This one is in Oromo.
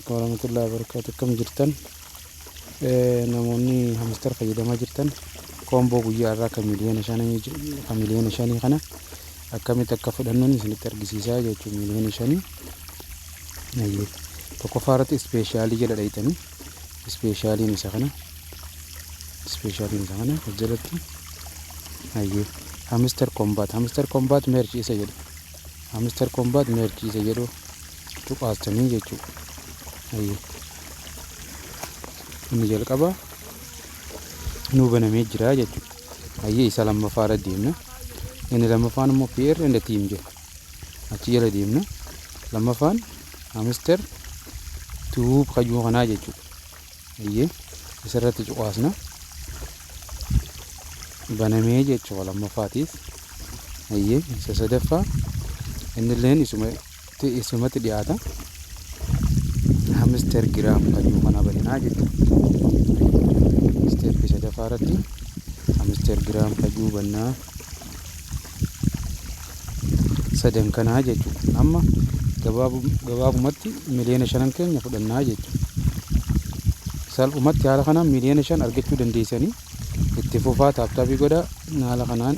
warahmatullahi wabarakatuh. Kam jirtan namoonni hamster fayyadamaa jirtan koomboo guyyaa irraa kan miliyoona 5 kana akkamitti akka fudhannuun isinitti argisiisaa jechuun miliyoona 5 ayyee tokkoffaa irratti ispeeshaalii jedha dhayitanii ispeeshaaliin isa kana jalatti ayyee hamster combat merch isa jedhu hamster combat merch isa jedhu tuqaastanii jechuudha. ayyee inni jalqaba nuu banamee jira jechuudha. ayyee isa lammaffaa irra deemna. inni lammaffaan immoo PR and team jedha achi jala deemna. lammaffaan hamster tuub qayyuu kanaa jechuudha. ayyee isarratti cuqaasna banamee jechuudha lammaffaatiif. ayyee isa sadaffaa innilleen isumatti dhiyaata hamster gram qayyuu kanaa bananaa jechuudha. step sadaffaa irratti hamster gram qayyuu bannaa sadan kanaa jechuudha. amma gabaabumatti miliyoona 5 keenya fudhannaa jechuudha. salphumatti haala kanaan miliyoona 5 argachuu dandeessanii itti fufaa taaptaabii godhaa haala kanaan